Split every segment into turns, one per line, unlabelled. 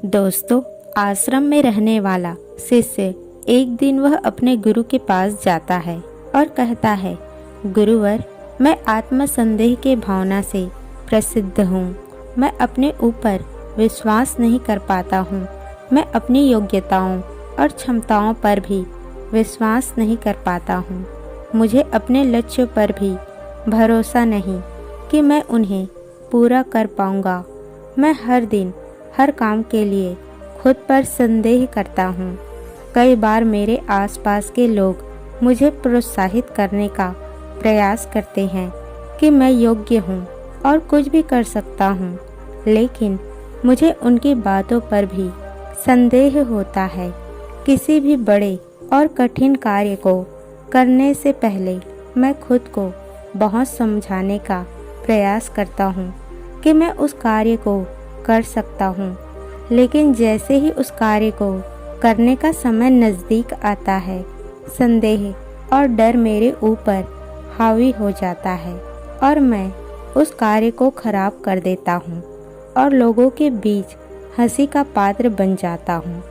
दोस्तों, आश्रम में रहने वाला शिष्य एक दिन वह अपने गुरु के पास जाता है और कहता है, गुरुवर, मैं आत्मसंदेह के भावना से प्रसिद्ध हूँ। मैं अपने ऊपर विश्वास नहीं कर पाता हूँ। मैं अपनी योग्यताओं और क्षमताओं पर भी विश्वास नहीं कर पाता हूँ। मुझे अपने लक्ष्य पर भी भरोसा नहीं कि मैं उन्हें पूरा कर पाऊँगा। मैं हर दिन हर काम के लिए खुद पर संदेह करता हूँ। कई बार मेरे आसपास के लोग मुझे प्रोत्साहित करने का प्रयास करते हैं कि मैं योग्य हूँ और कुछ भी कर सकता हूँ, लेकिन मुझे उनकी बातों पर भी संदेह होता है। किसी भी बड़े और कठिन कार्य को करने से पहले मैं खुद को बहुत समझाने का प्रयास करता हूँ कि मैं उस कार्य को कर सकता हूँ, लेकिन जैसे ही उस कार्य को करने का समय नज़दीक आता है, संदेह और डर मेरे ऊपर हावी हो जाता है और मैं उस कार्य को खराब कर देता हूँ और लोगों के बीच हंसी का पात्र बन जाता हूँ।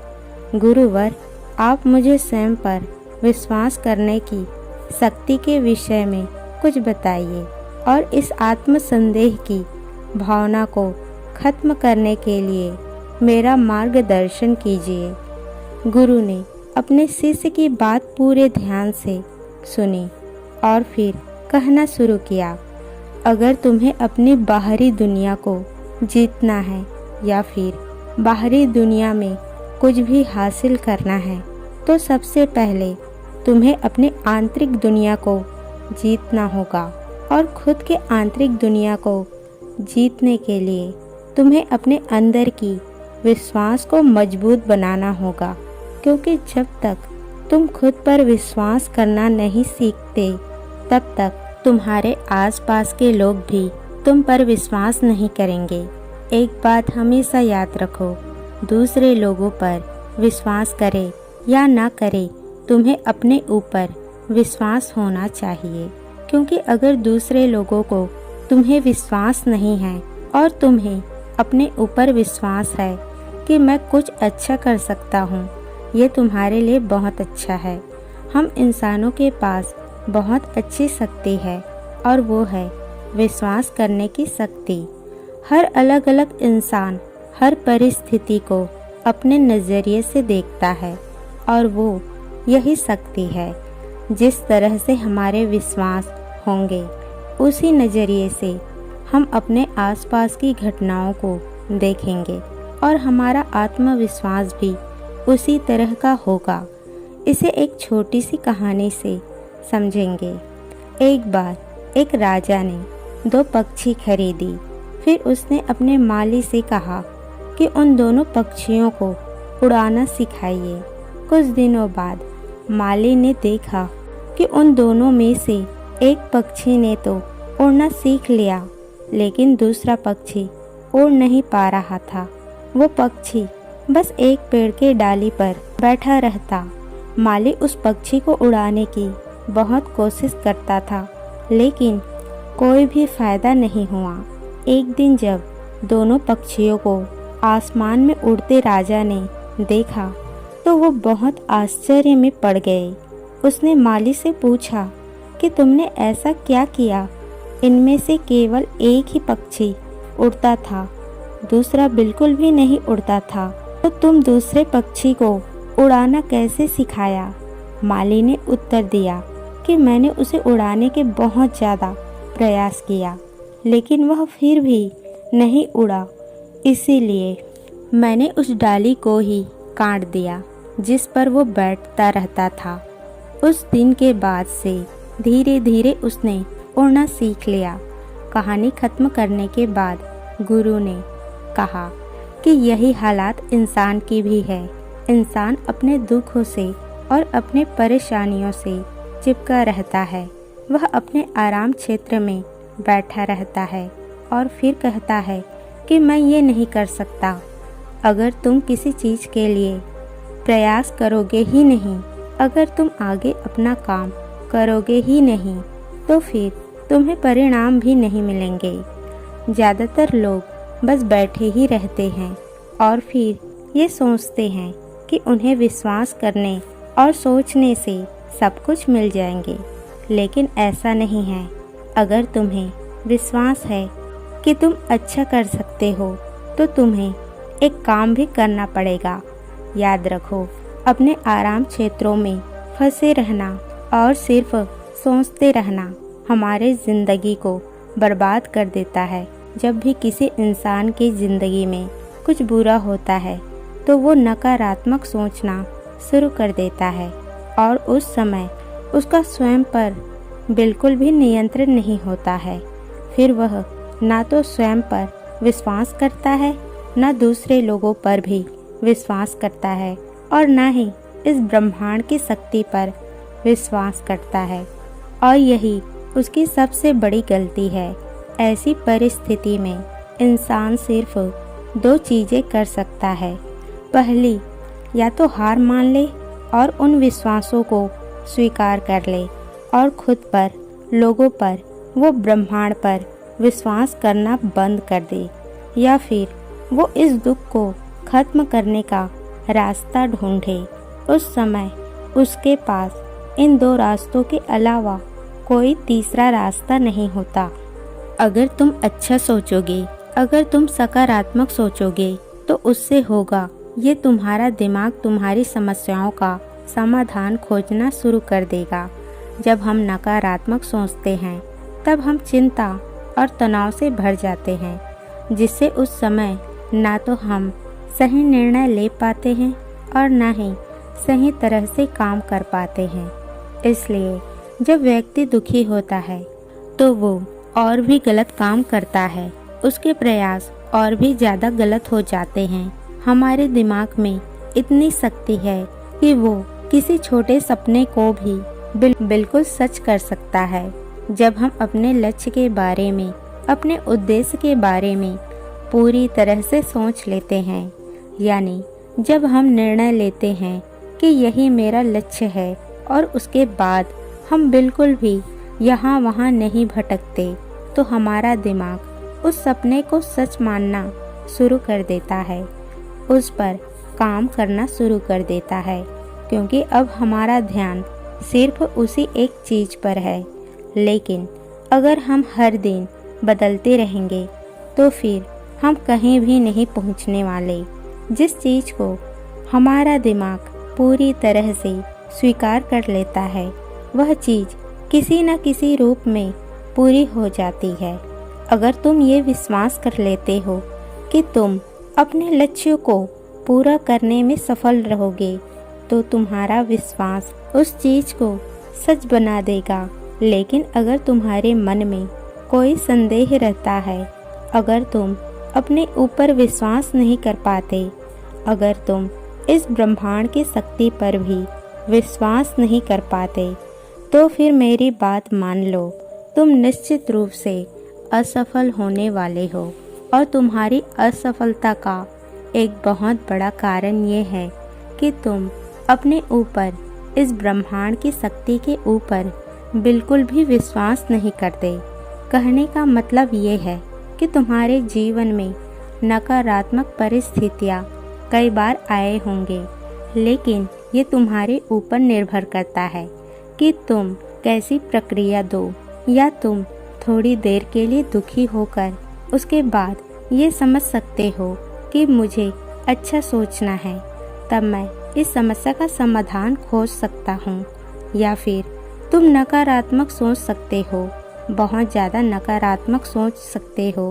गुरुवर, आप मुझे स्वयं पर विश्वास करने की शक्ति के विषय में कुछ बताइए और इस आत्मसंदेह की भावना को खत्म करने के लिए मेरा मार्गदर्शन कीजिए। गुरु ने अपने शिष्य की बात पूरे ध्यान से सुनी और फिर कहना शुरू किया, अगर तुम्हें अपनी बाहरी दुनिया को जीतना है या फिर बाहरी दुनिया में कुछ भी हासिल करना है, तो सबसे पहले तुम्हें अपनी आंतरिक दुनिया को जीतना होगा। और खुद के आंतरिक दुनिया को जीतने के लिए तुम्हें अपने अंदर की विश्वास को मजबूत बनाना होगा, क्योंकि जब तक तुम खुद पर विश्वास करना नहीं सीखते, तब तक तुम्हारे आसपास के लोग भी तुम पर विश्वास नहीं करेंगे। एक बात हमेशा याद रखो, दूसरे लोगों पर विश्वास करे या ना करे, तुम्हें अपने ऊपर विश्वास होना चाहिए। क्योंकि अगर दूसरे लोगों को तुम्हें विश्वास नहीं है और तुम्हें अपने ऊपर विश्वास है कि मैं कुछ अच्छा कर सकता हूँ, ये तुम्हारे लिए बहुत अच्छा है। हम इंसानों के पास बहुत अच्छी शक्ति है और वो है विश्वास करने की शक्ति। हर अलग अलग इंसान हर परिस्थिति को अपने नज़रिए से देखता है और वो यही शक्ति है। जिस तरह से हमारे विश्वास होंगे, उसी नज़रिए से हम अपने आसपास की घटनाओं को देखेंगे और हमारा आत्मविश्वास भी उसी तरह का होगा। इसे एक छोटी सी कहानी से समझेंगे। एक बार एक राजा ने 2 पक्षी खरीदी। फिर उसने अपने माली से कहा कि उन दोनों पक्षियों को उड़ाना सिखाइए। कुछ दिनों बाद माली ने देखा कि उन दोनों में से एक पक्षी ने तो उड़ना सीख लिया, लेकिन दूसरा पक्षी उड़ नहीं पा रहा था। वो पक्षी बस एक पेड़ के डाली पर बैठा रहता। माली उस पक्षी को उड़ाने की बहुत कोशिश करता था, लेकिन कोई भी फायदा नहीं हुआ। एक दिन जब दोनों पक्षियों को आसमान में उड़ते राजा ने देखा, तो वो बहुत आश्चर्य में पड़ गए। उसने माली से पूछा कि तुमने ऐसा क्या किया? इनमें से केवल एक ही पक्षी उड़ता था, दूसरा बिल्कुल भी नहीं उड़ता था, तो तुम दूसरे पक्षी को उड़ाना कैसे सिखाया? माली ने उत्तर दिया कि मैंने उसे उड़ाने के बहुत ज़्यादा प्रयास किया, लेकिन वह फिर भी नहीं उड़ा। इसीलिए मैंने उस डाली को ही काट दिया जिस पर वो बैठता रहता था। उस दिन के बाद से धीरे धीरे उसने उड़ना सीख लिया। कहानी खत्म करने के बाद गुरु ने कहा कि यही हालात इंसान की भी है। इंसान अपने दुखों से और अपने परेशानियों से चिपका रहता है। वह अपने आराम क्षेत्र में बैठा रहता है और फिर कहता है कि मैं ये नहीं कर सकता। अगर तुम किसी चीज़ के लिए प्रयास करोगे ही नहीं, अगर तुम आगे अपना काम करोगे ही नहीं, तो फिर तुम्हें परिणाम भी नहीं मिलेंगे। ज़्यादातर लोग बस बैठे ही रहते हैं और फिर ये सोचते हैं कि उन्हें विश्वास करने और सोचने से सब कुछ मिल जाएंगे, लेकिन ऐसा नहीं है। अगर तुम्हें विश्वास है कि तुम अच्छा कर सकते हो तो तुम्हें एक काम भी करना पड़ेगा। याद रखो, अपने आराम क्षेत्रों में फंसे रहना और सिर्फ सोचते रहना हमारे ज़िंदगी को बर्बाद कर देता है। जब भी किसी इंसान की ज़िंदगी में कुछ बुरा होता है तो वो नकारात्मक सोचना शुरू कर देता है और उस समय उसका स्वयं पर बिल्कुल भी नियंत्रण नहीं होता है। फिर वह ना तो स्वयं पर विश्वास करता है, ना दूसरे लोगों पर भी विश्वास करता है और ना ही इस ब्रह्मांड की शक्ति पर विश्वास करता है। और यही उसकी सबसे बड़ी गलती है। ऐसी परिस्थिति में इंसान सिर्फ दो चीज़ें कर सकता है। पहली, या तो हार मान ले और उन विश्वासों को स्वीकार कर ले और खुद पर, लोगों पर, वो ब्रह्मांड पर विश्वास करना बंद कर दे, या फिर वो इस दुख को खत्म करने का रास्ता ढूंढे। उस समय उसके पास इन दो रास्तों के अलावा कोई तीसरा रास्ता नहीं होता। अगर तुम अच्छा सोचोगे, अगर तुम सकारात्मक सोचोगे तो उससे होगा ये, तुम्हारा दिमाग तुम्हारी समस्याओं का समाधान खोजना शुरू कर देगा। जब हम नकारात्मक सोचते हैं तब हम चिंता और तनाव से भर जाते हैं, जिससे उस समय ना तो हम सही निर्णय ले पाते हैं और ना ही सही तरह से काम कर पाते हैं। इसलिए जब व्यक्ति दुखी होता है तो वो और भी गलत काम करता है, उसके प्रयास और भी ज़्यादा गलत हो जाते हैं। हमारे दिमाग में इतनी शक्ति है कि वो किसी छोटे सपने को भी बिल्कुल सच कर सकता है। जब हम अपने लक्ष्य के बारे में, अपने उद्देश्य के बारे में पूरी तरह से सोच लेते हैं, यानी जब हम निर्णय लेते हैं कि यही मेरा लक्ष्य है और उसके बाद हम बिल्कुल भी यहाँ वहाँ नहीं भटकते, तो हमारा दिमाग उस सपने को सच मानना शुरू कर देता है, उस पर काम करना शुरू कर देता है, क्योंकि अब हमारा ध्यान सिर्फ उसी एक चीज़ पर है। लेकिन अगर हम हर दिन बदलते रहेंगे तो फिर हम कहीं भी नहीं पहुंचने वाले। जिस चीज़ को हमारा दिमाग पूरी तरह से स्वीकार कर लेता है, वह चीज़ किसी न किसी रूप में पूरी हो जाती है। अगर तुम ये विश्वास कर लेते हो कि तुम अपने लक्ष्यों को पूरा करने में सफल रहोगे, तो तुम्हारा विश्वास उस चीज़ को सच बना देगा। लेकिन अगर तुम्हारे मन में कोई संदेह रहता है, अगर तुम अपने ऊपर विश्वास नहीं कर पाते, अगर तुम इस ब्रह्मांड की शक्ति पर भी विश्वास नहीं कर पाते, तो फिर मेरी बात मान लो, तुम निश्चित रूप से असफल होने वाले हो। और तुम्हारी असफलता का एक बहुत बड़ा कारण ये है कि तुम अपने ऊपर, इस ब्रह्मांड की शक्ति के ऊपर बिल्कुल भी विश्वास नहीं करते। कहने का मतलब ये है कि तुम्हारे जीवन में नकारात्मक परिस्थितियाँ कई बार आए होंगे, लेकिन ये तुम्हारे ऊपर निर्भर करता है कि तुम कैसी प्रक्रिया दो। या तुम थोड़ी देर के लिए दुखी होकर उसके बाद ये समझ सकते हो कि मुझे अच्छा सोचना है, तब मैं इस समस्या का समाधान खोज सकता हूँ। या फिर तुम नकारात्मक सोच सकते हो, बहुत ज़्यादा नकारात्मक सोच सकते हो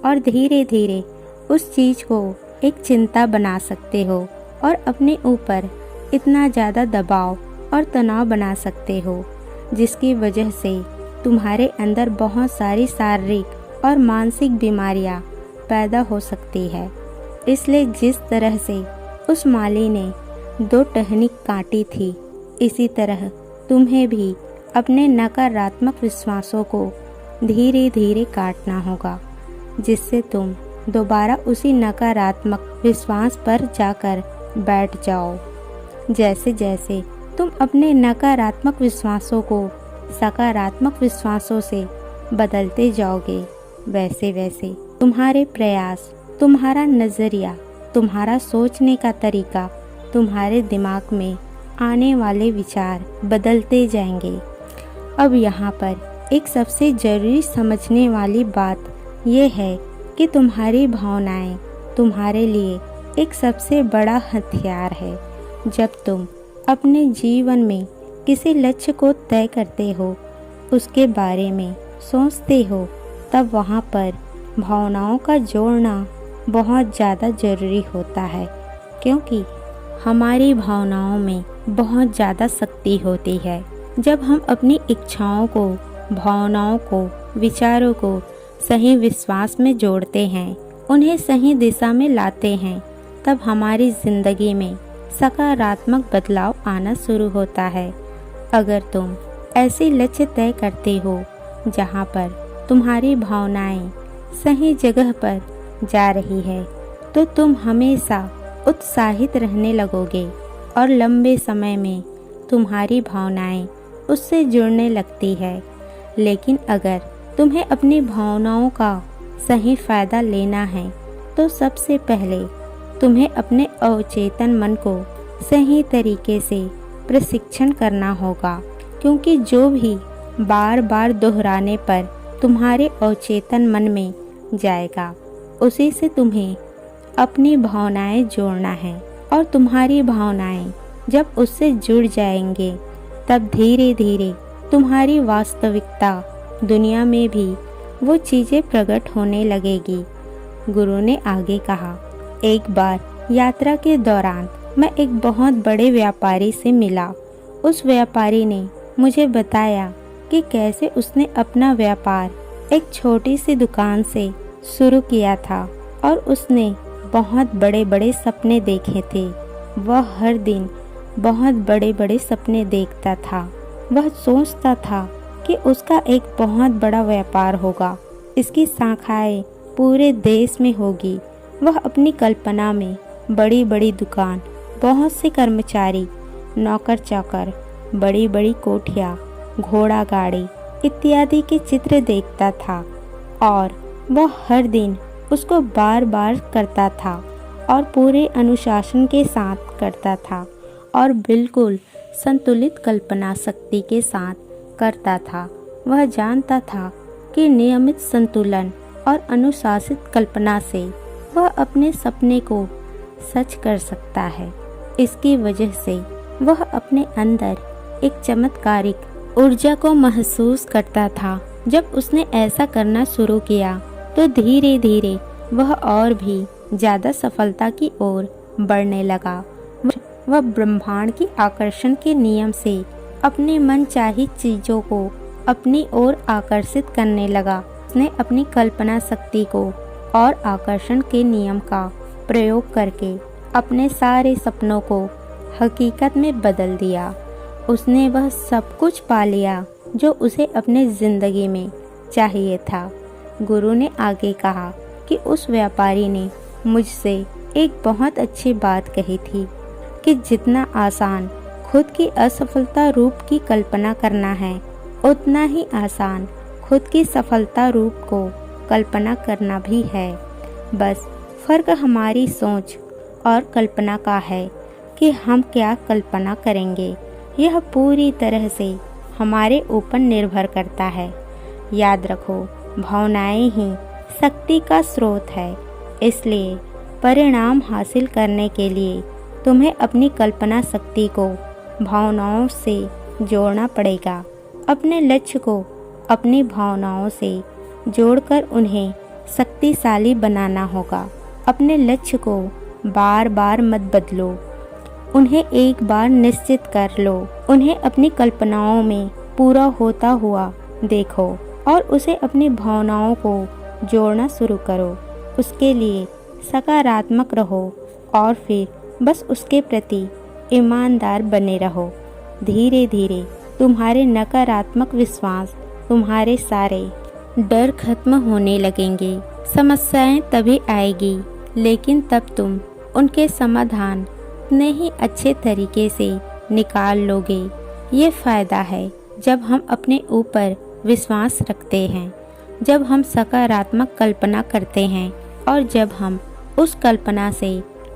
और धीरे धीरे उस चीज़ को एक चिंता बना सकते हो और अपने ऊपर इतना ज़्यादा दबाव और तनाव बना सकते हो, जिसकी वजह से तुम्हारे अंदर बहुत सारी शारीरिक और मानसिक बीमारियां पैदा हो सकती है। इसलिए जिस तरह से उस माली ने 2 टहनी काटी थी, इसी तरह तुम्हें भी अपने नकारात्मक विश्वासों को धीरे धीरे काटना होगा, जिससे तुम दोबारा उसी नकारात्मक विश्वास पर जाकर बैठ जाओ। जैसे जैसे तुम अपने नकारात्मक विश्वासों को सकारात्मक विश्वासों से बदलते जाओगे, वैसे वैसे तुम्हारे प्रयास, तुम्हारा नज़रिया, तुम्हारा सोचने का तरीका, तुम्हारे दिमाग में आने वाले विचार बदलते जाएंगे। अब यहाँ पर एक सबसे ज़रूरी समझने वाली बात यह है कि तुम्हारी भावनाएं तुम्हारे लिए एक सबसे बड़ा हथियार है। जब तुम अपने जीवन में किसी लक्ष्य को तय करते हो, उसके बारे में सोचते हो, तब वहाँ पर भावनाओं का जोड़ना बहुत ज़्यादा ज़रूरी होता है, क्योंकि हमारी भावनाओं में बहुत ज़्यादा शक्ति होती है। जब हम अपनी इच्छाओं को, भावनाओं को, विचारों को सही विश्वास में जोड़ते हैं, उन्हें सही दिशा में लाते हैं, तब हमारी ज़िंदगी में सकारात्मक बदलाव आना शुरू होता है। अगर तुम ऐसे लक्ष्य तय करते हो जहाँ पर तुम्हारी भावनाएं सही जगह पर जा रही है, तो तुम हमेशा उत्साहित रहने लगोगे और लंबे समय में तुम्हारी भावनाएं उससे जुड़ने लगती है। लेकिन अगर तुम्हें अपनी भावनाओं का सही फ़ायदा लेना है, तो सबसे पहले तुम्हें अपने अवचेतन मन को सही तरीके से प्रशिक्षण करना होगा, क्योंकि जो भी बार बार दोहराने पर तुम्हारे अवचेतन मन में जाएगा, उसी से तुम्हें अपनी भावनाएं जोड़ना है। और तुम्हारी भावनाएं जब उससे जुड़ जाएंगे, तब धीरे धीरे तुम्हारी वास्तविकता दुनिया में भी वो चीज़ें प्रकट होने लगेगी। गुरु ने आगे कहा, एक बार यात्रा के दौरान मैं एक बहुत बड़े व्यापारी से मिला। उस व्यापारी ने मुझे बताया कि कैसे उसने अपना व्यापार एक छोटी सी दुकान से शुरू किया था और उसने बहुत बड़े बड़े सपने देखे थे। वह हर दिन बहुत बड़े बड़े सपने देखता था। वह सोचता था कि उसका एक बहुत बड़ा व्यापार होगा, इसकी शाखाएं पूरे देश में होगी। वह अपनी कल्पना में बड़ी बड़ी दुकान, बहुत से कर्मचारी, नौकर चाकर, बड़ी बड़ी कोठियाँ, घोड़ा गाड़ी इत्यादि के चित्र देखता था और वह हर दिन उसको बार बार करता था और पूरे अनुशासन के साथ करता था और बिल्कुल संतुलित कल्पना शक्ति के साथ करता था। वह जानता था कि नियमित संतुलन और अनुशासित कल्पना से वह अपने सपने को सच कर सकता है। इसकी वजह से वह अपने अंदर एक चमत्कारिक ऊर्जा को महसूस करता था। जब उसने ऐसा करना शुरू किया तो धीरे धीरे वह और भी ज़्यादा सफलता की ओर बढ़ने लगा। वह ब्रह्मांड की आकर्षण के नियम से अपनी मनचाही चीज़ों को अपनी ओर आकर्षित करने लगा। उसने अपनी कल्पना शक्ति को और आकर्षण के नियम का प्रयोग करके अपने सारे सपनों को हकीकत में बदल दिया। उसने वह सब कुछ पा लिया जो उसे अपने ज़िंदगी में चाहिए था। गुरु ने आगे कहा कि उस व्यापारी ने मुझसे एक बहुत अच्छी बात कही थी कि जितना आसान खुद की असफलता रूप की कल्पना करना है, उतना ही आसान खुद की सफलता रूप को कल्पना करना भी है। बस फ़र्क हमारी सोच और कल्पना का है कि हम क्या कल्पना करेंगे। यह पूरी तरह से हमारे ऊपर निर्भर करता है। याद रखो, भावनाएं ही शक्ति का स्रोत है। इसलिए परिणाम हासिल करने के लिए तुम्हें अपनी कल्पना शक्ति को भावनाओं से जोड़ना पड़ेगा। अपने लक्ष्य को अपनी भावनाओं से जोड़कर उन्हें शक्तिशाली बनाना होगा। अपने लक्ष्य को बार बार मत बदलो, उन्हें एक बार निश्चित कर लो। उन्हें अपनी कल्पनाओं में पूरा होता हुआ देखो और उसे अपनी भावनाओं को जोड़ना शुरू करो। उसके लिए सकारात्मक रहो और फिर बस उसके प्रति ईमानदार बने रहो। धीरे धीरे तुम्हारे नकारात्मक विश्वास, तुम्हारे सारे डर खत्म होने लगेंगे। समस्याएं तभी आएगी, लेकिन तब तुम उनके समाधान उतने ही अच्छे तरीके से निकाल लोगे। ये फ़ायदा है जब हम अपने ऊपर विश्वास रखते हैं, जब हम सकारात्मक कल्पना करते हैं और जब हम उस कल्पना से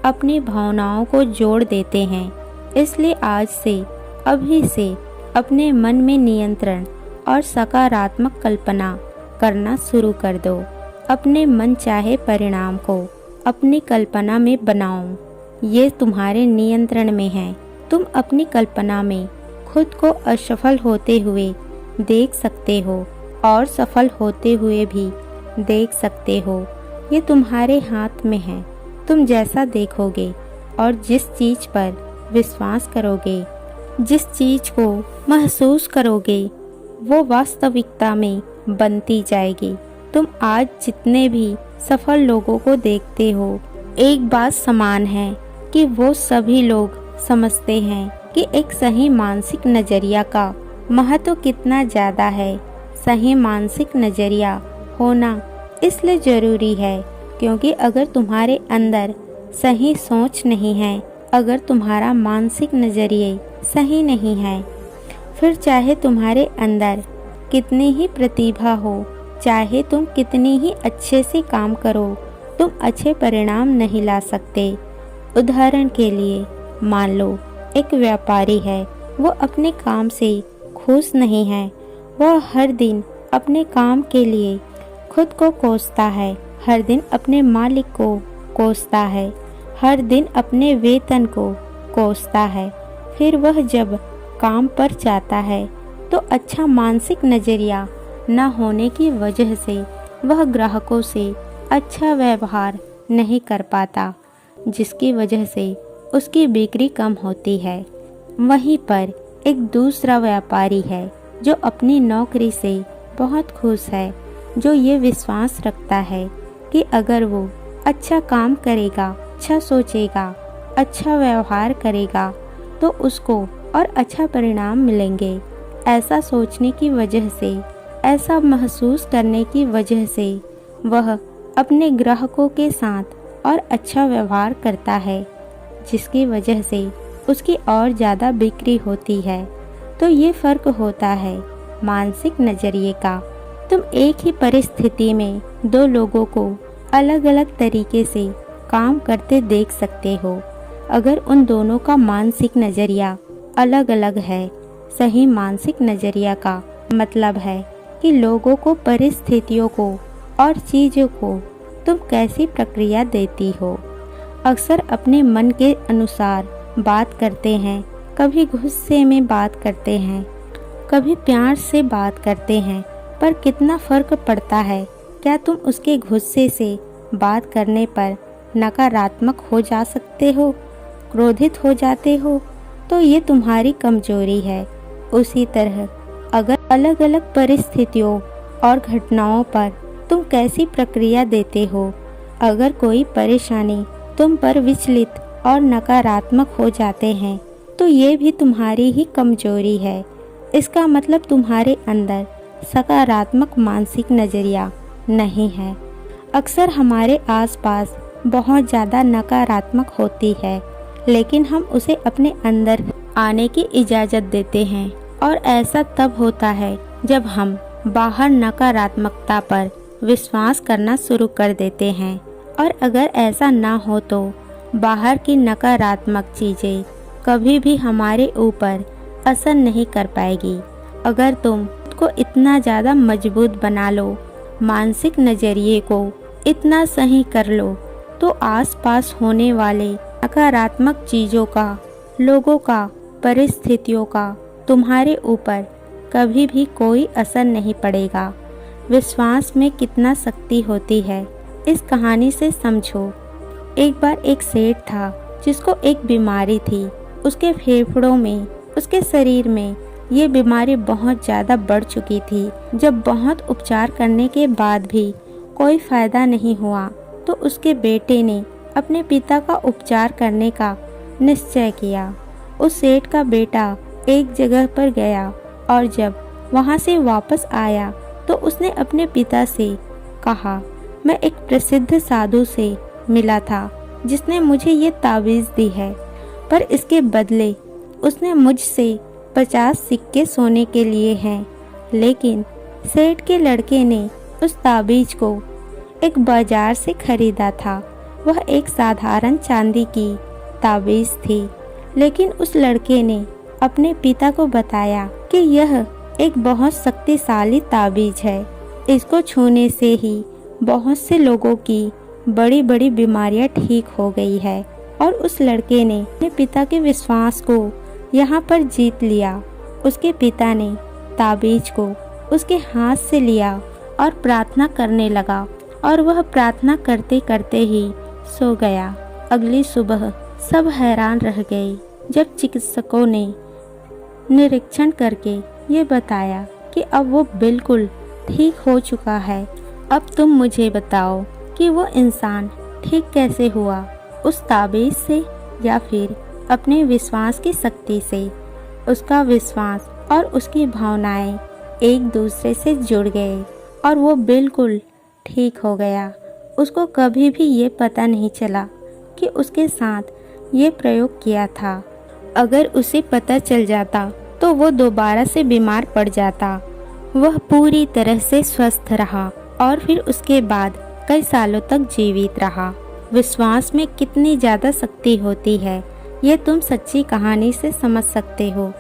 अपनी भावनाओं को जोड़ देते हैं। इसलिए आज से, अभी से अपने मन में नियंत्रण और सकारात्मक कल्पना करना शुरू कर दो। अपने मन चाहे परिणाम को अपनी कल्पना में बनाओ। ये तुम्हारे नियंत्रण में है। तुम अपनी कल्पना में खुद को असफल होते हुए देख सकते हो और सफल होते हुए भी देख सकते हो। ये तुम्हारे हाथ में है। तुम जैसा देखोगे और जिस चीज पर विश्वास करोगे, जिस चीज को महसूस करोगे, वो वास्तविकता में बनती जाएगी। तुम आज जितने भी सफल लोगों को देखते हो, एक बात समान है कि वो सभी लोग समझते हैं कि एक सही मानसिक नजरिया का महत्व कितना ज़्यादा है। सही मानसिक नजरिया होना इसलिए ज़रूरी है क्योंकि अगर तुम्हारे अंदर सही सोच नहीं है, अगर तुम्हारा मानसिक नजरिए सही नहीं है, फिर चाहे तुम्हारे अंदर कितनी ही प्रतिभा हो, चाहे तुम कितनी ही अच्छे से काम करो, तुम अच्छे परिणाम नहीं ला सकते। उदाहरण के लिए मान लो एक व्यापारी है, वो अपने काम से खुश नहीं है। वह हर दिन अपने काम के लिए खुद को कोसता है, हर दिन अपने मालिक को कोसता है, हर दिन अपने वेतन को कोसता है। फिर वह जब काम पर जाता है तो अच्छा मानसिक नज़रिया न होने की वजह से वह ग्राहकों से अच्छा व्यवहार नहीं कर पाता, जिसकी वजह से उसकी बिक्री कम होती है। वहीं पर एक दूसरा व्यापारी है जो अपनी नौकरी से बहुत खुश है, जो ये विश्वास रखता है कि अगर वो अच्छा काम करेगा, अच्छा सोचेगा, अच्छा व्यवहार करेगा तो उसको और अच्छा परिणाम मिलेंगे। ऐसा सोचने की वजह से, ऐसा महसूस करने की वजह से वह अपने ग्राहकों के साथ और अच्छा व्यवहार करता है, जिसकी वजह से उसकी और ज़्यादा बिक्री होती है। तो ये फ़र्क होता है मानसिक नज़रिए का। तुम एक ही परिस्थिति में दो लोगों को अलग अलग तरीके से काम करते देख सकते हो। अगर उन दोनों का मानसिक नज़रिया अलग अलग है, सही मानसिक नज़रिया का मतलब है कि लोगों को, परिस्थितियों को और चीज़ों को तुम कैसी प्रक्रिया देती हो। अक्सर अपने मन के अनुसार बात करते हैं, कभी गुस्से में बात करते हैं, कभी प्यार से बात करते हैं, पर कितना फ़र्क पड़ता है। क्या तुम उसके गुस्से से बात करने पर नकारात्मक हो जा सकते हो, क्रोधित हो जाते हो? तो ये तुम्हारी कमजोरी है। उसी तरह अगर अलग अलग परिस्थितियों और घटनाओं पर तुम कैसी प्रक्रिया देते हो, अगर कोई परेशानी तुम पर विचलित और नकारात्मक हो जाते हैं, तो ये भी तुम्हारी ही कमजोरी है। इसका मतलब तुम्हारे अंदर सकारात्मक मानसिक नज़रिया नहीं है। अक्सर हमारे आसपास बहुत ज़्यादा नकारात्मक होती है, लेकिन हम उसे अपने अंदर आने की इजाज़त देते हैं। और ऐसा तब होता है जब हम बाहर नकारात्मकता पर विश्वास करना शुरू कर देते हैं। और अगर ऐसा ना हो तो बाहर की नकारात्मक चीज़ें कभी भी हमारे ऊपर असर नहीं कर पाएगी। अगर तुम खुद को इतना ज़्यादा मजबूत बना लो, मानसिक नज़रिए को इतना सही कर लो, तो आसपास होने वाले नकारात्मक चीज़ों का, लोगों का, परिस्थितियों का तुम्हारे ऊपर कभी भी कोई असर नहीं पड़ेगा। विश्वास में कितना शक्ति होती है, इस कहानी से समझो। एक बार एक सेठ था जिसको एक बीमारी थी। उसके फेफड़ों में, उसके शरीर में ये बीमारी बहुत ज़्यादा बढ़ चुकी थी। जब बहुत उपचार करने के बाद भी कोई फ़ायदा नहीं हुआ, तो उसके बेटे ने अपने पिता का उपचार करने का निश्चय किया। उस सेठ का बेटा एक जगह पर गया और जब वहाँ से वापस आया तो उसने अपने पिता से कहा, मैं एक प्रसिद्ध साधु से मिला था जिसने मुझे ये तावीज़ दी है, पर इसके बदले उसने मुझसे 50 सिक्के सोने के लिए हैं। लेकिन सेठ के लड़के ने उस ताबीज़ को एक बाजार से खरीदा था। वह एक साधारण चांदी की ताबीज थी, लेकिन उस लड़के ने अपने पिता को बताया कि यह एक बहुत शक्तिशाली ताबीज है। इसको छूने से ही बहुत से लोगों की बड़ी बड़ी बीमारियां ठीक हो गई है। और उस लड़के ने अपने पिता के विश्वास को यहाँ पर जीत लिया। उसके पिता ने ताबीज को उसके हाथ से लिया और प्रार्थना करने लगा, और वह प्रार्थना करते करते ही सो गया। अगली सुबह सब हैरान रह गए जब चिकित्सकों ने निरीक्षण करके ये बताया कि अब वो बिल्कुल ठीक हो चुका है। अब तुम मुझे बताओ कि वो इंसान ठीक कैसे हुआ, उस ताबीज से या फिर अपने विश्वास की शक्ति से। उसका विश्वास और उसकी भावनाएं एक दूसरे से जुड़ गए और वो बिल्कुल ठीक हो गया। उसको कभी भी ये पता नहीं चला कि उसके साथ ये प्रयोग किया था। अगर उसे पता चल जाता तो वो दोबारा से बीमार पड़ जाता। वह पूरी तरह से स्वस्थ रहा और फिर उसके बाद कई सालों तक जीवित रहा। विश्वास में कितनी ज़्यादा शक्ति होती है ये तुम सच्ची कहानी से समझ सकते हो।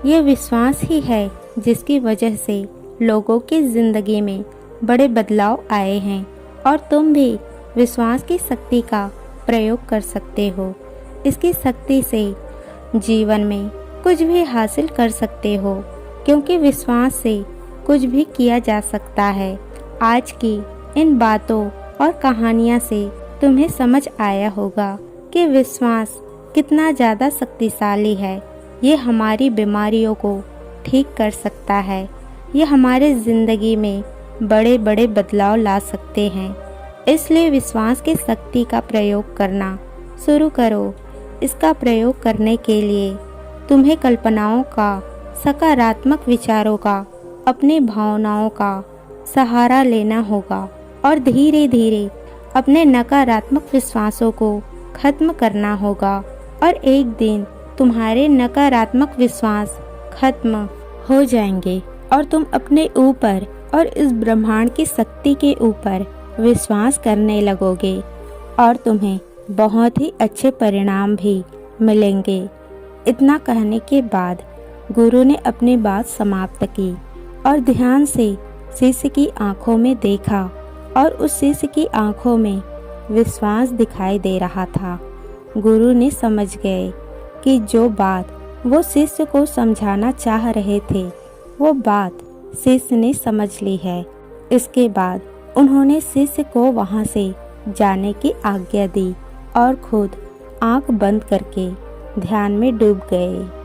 ये विश्वास ही है जिसकी वजह से लोगों की ज़िंदगी में बड़े बदलाव आए हैं, और तुम भी विश्वास की शक्ति का प्रयोग कर सकते हो। इसकी शक्ति से जीवन में कुछ भी हासिल कर सकते हो, क्योंकि विश्वास से कुछ भी किया जा सकता है। आज की इन बातों और कहानियाँ से तुम्हें समझ आया होगा कि विश्वास कितना ज़्यादा शक्तिशाली है। ये हमारी बीमारियों को ठीक कर सकता है। ये हमारे ज़िंदगी में बड़े बड़े बदलाव ला सकते हैं। इसलिए विश्वास की शक्ति का प्रयोग करना शुरू करो। इसका प्रयोग करने के लिए तुम्हें कल्पनाओं का, सकारात्मक विचारों का, अपने भावनाओं का सहारा लेना होगा और धीरे धीरे अपने नकारात्मक विश्वासों को खत्म करना होगा। और एक दिन तुम्हारे नकारात्मक विश्वास खत्म हो जाएंगे और तुम अपने ऊपर और इस ब्रह्मांड की शक्ति के ऊपर विश्वास करने लगोगे, और तुम्हें बहुत ही अच्छे परिणाम भी मिलेंगे। इतना कहने के बाद गुरु ने अपनी बात समाप्त की और ध्यान से शिष्य की आंखों में देखा, और उस शिष्य की आंखों में विश्वास दिखाई दे रहा था। गुरु ने समझ गए कि जो बात वो शिष्य को समझाना चाह रहे थे वो बात शिष्य ने समझ ली है। इसके बाद उन्होंने शिष्य को वहाँ से जाने की आज्ञा दी और खुद आंख बंद करके ध्यान में डूब गए।